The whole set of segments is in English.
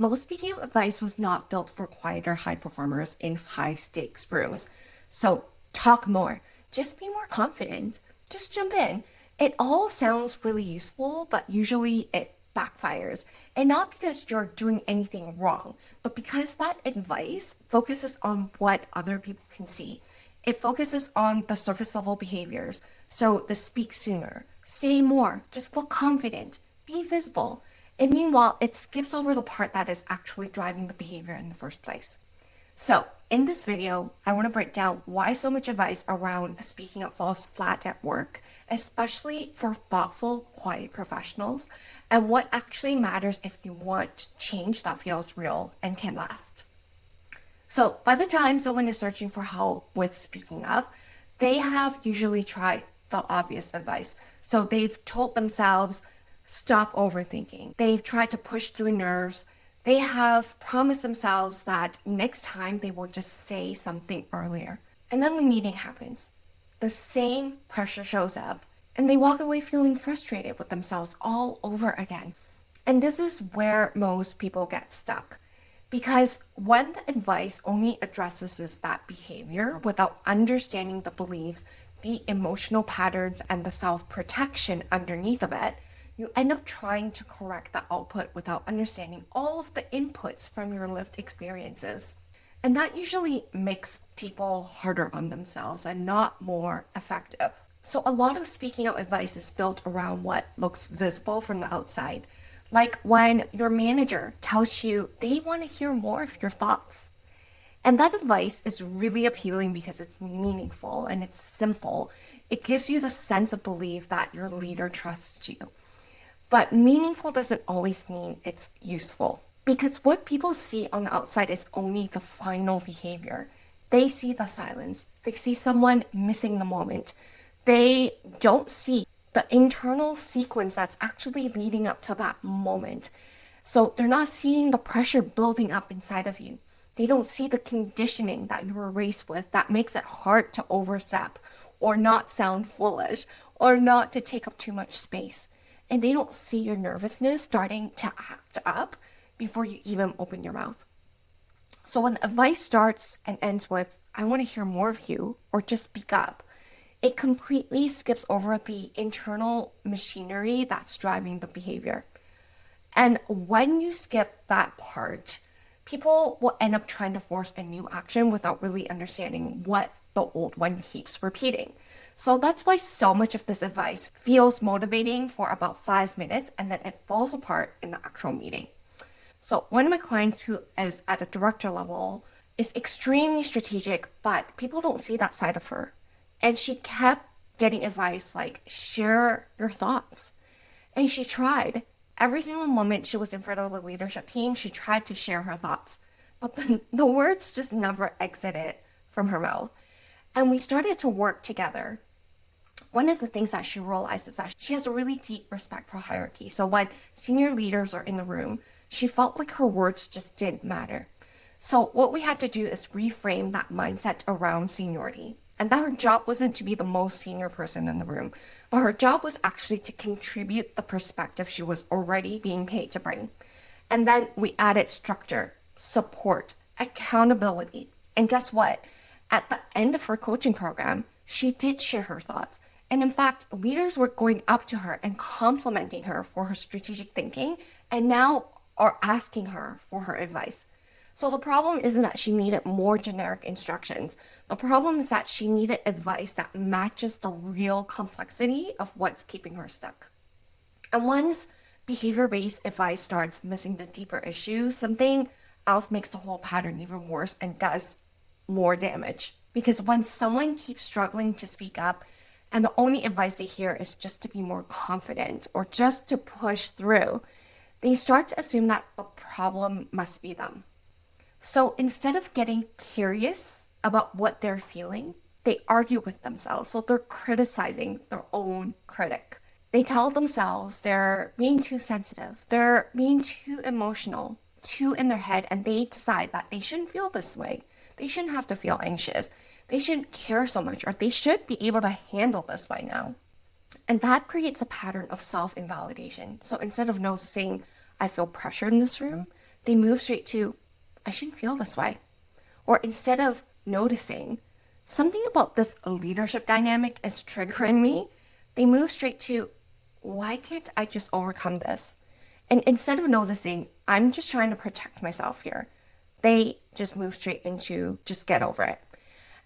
Most speaking advice was not built for quieter high performers in high stakes rooms. So talk more, just be more confident, just jump in. It all sounds really useful, but usually it backfires. And not because you're doing anything wrong, but because that advice focuses on what other people can see. It focuses on the surface level behaviors. So the speak sooner, say more, just look confident, be visible. And meanwhile, it skips over the part that is actually driving the behavior in the first place. So in this video, I want to break down why so much advice around speaking up falls flat at work, especially for thoughtful, quiet professionals, and what actually matters if you want change that feels real and can last. So by the time someone is searching for help with speaking up, they have usually tried the obvious advice. So they've told themselves, stop overthinking. They've tried to push through nerves. They have promised themselves that next time they will just say something earlier. And then the meeting happens. The same pressure shows up, and they walk away feeling frustrated with themselves all over again. And this is where most people get stuck. Because when the advice only addresses that behavior without understanding the beliefs, the emotional patterns, and the self-protection underneath of it, you end up trying to correct the output without understanding all of the inputs from your lived experiences. And that usually makes people harder on themselves and not more effective. So a lot of speaking out advice is built around what looks visible from the outside. Like when your manager tells you they want to hear more of your thoughts. And that advice is really appealing because it's meaningful and it's simple. It gives you the sense of belief that your leader trusts you. But meaningful doesn't always mean it's useful, because what people see on the outside is only the final behavior. They see the silence. They see someone missing the moment. They don't see the internal sequence that's actually leading up to that moment. So they're not seeing the pressure building up inside of you. They don't see the conditioning that you were raised with that makes it hard to overstep or not sound foolish or not to take up too much space. And they don't see your nervousness starting to act up before you even open your mouth. So when the advice starts and ends with, I want to hear more of you, or just speak up, it completely skips over the internal machinery that's driving the behavior. And when you skip that part, people will end up trying to force a new action without really understanding what the old one keeps repeating. So that's why so much of this advice feels motivating for about 5 minutes and then it falls apart in the actual meeting. So one of my clients who is at a director level is extremely strategic, but people don't see that side of her. And she kept getting advice like, share your thoughts. And she tried. Every single moment she was in front of the leadership team, she tried to share her thoughts. But the words just never exited from her mouth. And we started to work together. One of the things that she realized is that she has a really deep respect for hierarchy. So when senior leaders are in the room, she felt like her words just didn't matter. So what we had to do is reframe that mindset around seniority. And that her job wasn't to be the most senior person in the room, but her job was actually to contribute the perspective she was already being paid to bring. And then we added structure, support, accountability. And guess what? At the end of her coaching program, she did share her thoughts. And in fact, leaders were going up to her and complimenting her for her strategic thinking and now are asking her for her advice. So the problem isn't that she needed more generic instructions. The problem is that she needed advice that matches the real complexity of what's keeping her stuck. And once behavior-based advice starts missing the deeper issue, something else makes the whole pattern even worse and does more damage. Because when someone keeps struggling to speak up and the only advice they hear is just to be more confident or just to push through, they start to assume that the problem must be them. So instead of getting curious about what they're feeling, they argue with themselves. So they're criticizing their own critic. They tell themselves they're being too sensitive, they're being too emotional, too in their head, and they decide that they shouldn't feel this way. They shouldn't have to feel anxious. They shouldn't care so much, or they should be able to handle this by now. And that creates a pattern of self-invalidation. So instead of noticing, I feel pressure in this room, they move straight to, I shouldn't feel this way. Or instead of noticing something about this leadership dynamic is triggering me, they move straight to, why can't I just overcome this? And instead of noticing, I'm just trying to protect myself here, they just move straight into, just get over it.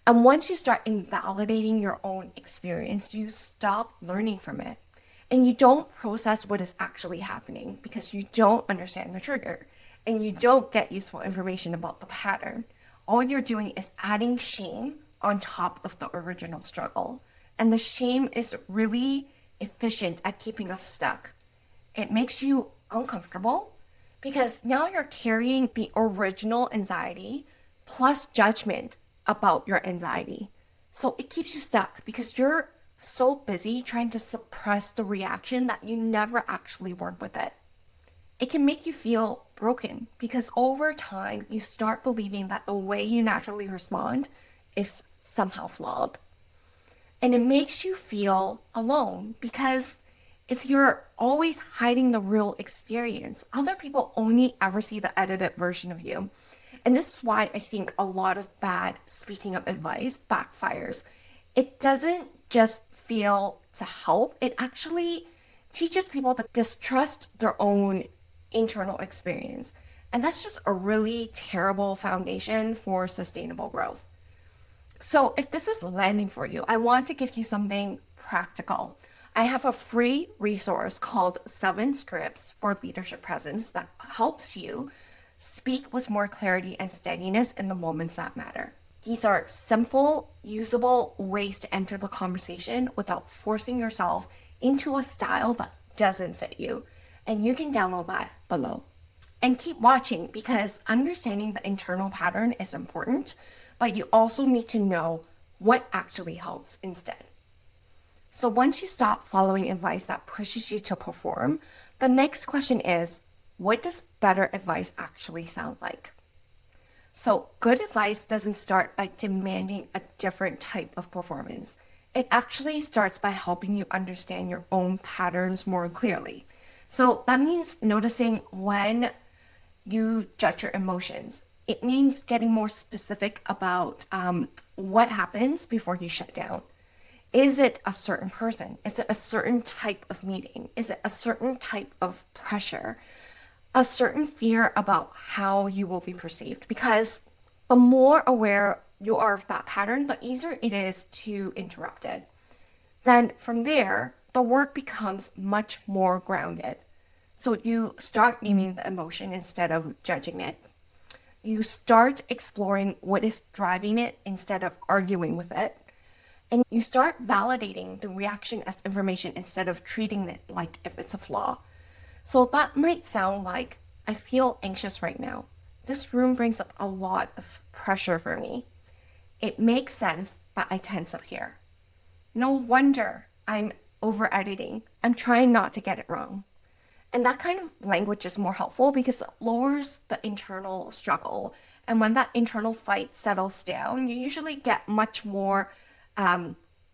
And once you start invalidating your own experience, you stop learning from it. And you don't process what is actually happening because you don't understand the trigger and you don't get useful information about the pattern. All you're doing is adding shame on top of the original struggle. And the shame is really efficient at keeping us stuck. It makes you uncomfortable because now you're carrying the original anxiety plus judgment about your anxiety. So it keeps you stuck because you're so busy trying to suppress the reaction that you never actually work with it. It can make you feel broken because over time you start believing that the way you naturally respond is somehow flawed. And it makes you feel alone because if you're always hiding the real experience, other people only ever see the edited version of you. And this is why I think a lot of bad speaking of advice backfires. It doesn't just feel to help, it actually teaches people to distrust their own internal experience. And that's just a really terrible foundation for sustainable growth. So if this is landing for you, I want to give you something practical. I have a free resource called 7 Scripts for Leadership Presence that helps you speak with more clarity and steadiness in the moments that matter. These are simple, usable ways to enter the conversation without forcing yourself into a style that doesn't fit you. And you can download that below. And keep watching because understanding the internal pattern is important, but you also need to know what actually helps instead. So once you stop following advice that pushes you to perform, the next question is, what does better advice actually sound like? So good advice doesn't start by demanding a different type of performance. It actually starts by helping you understand your own patterns more clearly. So that means noticing when you judge your emotions. It means getting more specific about what happens before you shut down. Is it a certain person? Is it a certain type of meeting? Is it a certain type of pressure? A certain fear about how you will be perceived? Because the more aware you are of that pattern, the easier it is to interrupt it. Then from there, the work becomes much more grounded. So you start naming the emotion instead of judging it. You start exploring what is driving it instead of arguing with it. And you start validating the reaction as information instead of treating it like if it's a flaw. So that might sound like, I feel anxious right now. This room brings up a lot of pressure for me. It makes sense that I tense up here. No wonder I'm over editing. I'm trying not to get it wrong. And that kind of language is more helpful because it lowers the internal struggle. And when that internal fight settles down, you usually get much more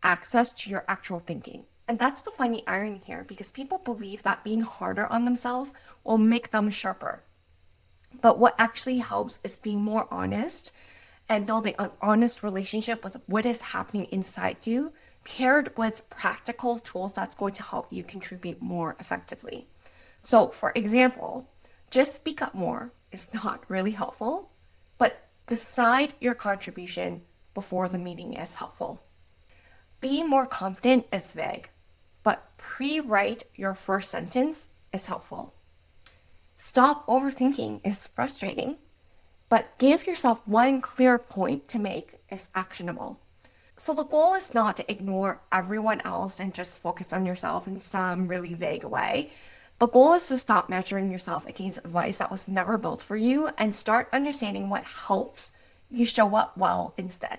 access to your actual thinking. And that's the funny irony here because people believe that being harder on themselves will make them sharper. But what actually helps is being more honest and building an honest relationship with what is happening inside you, paired with practical tools that's going to help you contribute more effectively. So for example, just speak up more is not really helpful, but decide your contribution before the meeting is helpful. Be more confident is vague, but pre-write your first sentence is helpful. Stop overthinking is frustrating, but give yourself one clear point to make is actionable. So the goal is not to ignore everyone else and just focus on yourself in some really vague way. The goal is to stop measuring yourself against advice that was never built for you and start understanding what helps you show up well instead.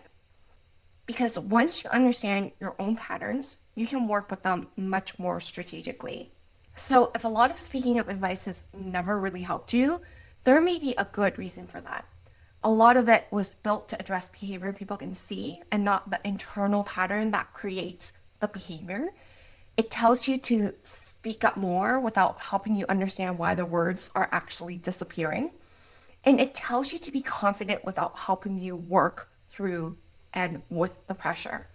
Because once you understand your own patterns, you can work with them much more strategically. So if a lot of speaking up advice has never really helped you, there may be a good reason for that. A lot of it was built to address behavior people can see and not the internal pattern that creates the behavior. It tells you to speak up more without helping you understand why the words are actually disappearing. And it tells you to be confident without helping you work through and with the pressure.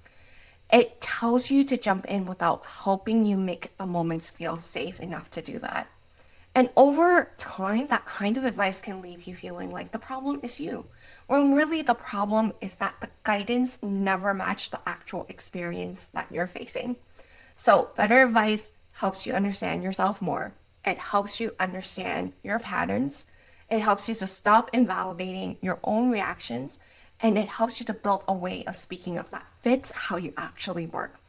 It tells you to jump in without helping you make the moments feel safe enough to do that. And over time, that kind of advice can leave you feeling like the problem is you, when really the problem is that the guidance never matched the actual experience that you're facing. So, better advice helps you understand yourself more. It helps you understand your patterns. It helps you to stop invalidating your own reactions. And it helps you to build a way of speaking up that fits how you actually work.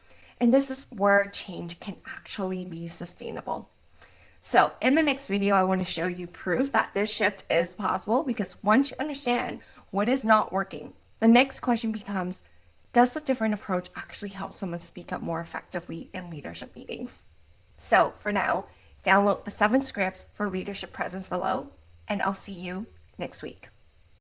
And this is where change can actually be sustainable. So in the next video, I want to show you proof that this shift is possible, because once you understand what is not working, the next question becomes, does a different approach actually help someone speak up more effectively in leadership meetings? So for now, download the 7 scripts for leadership presence below, and I'll see you next week.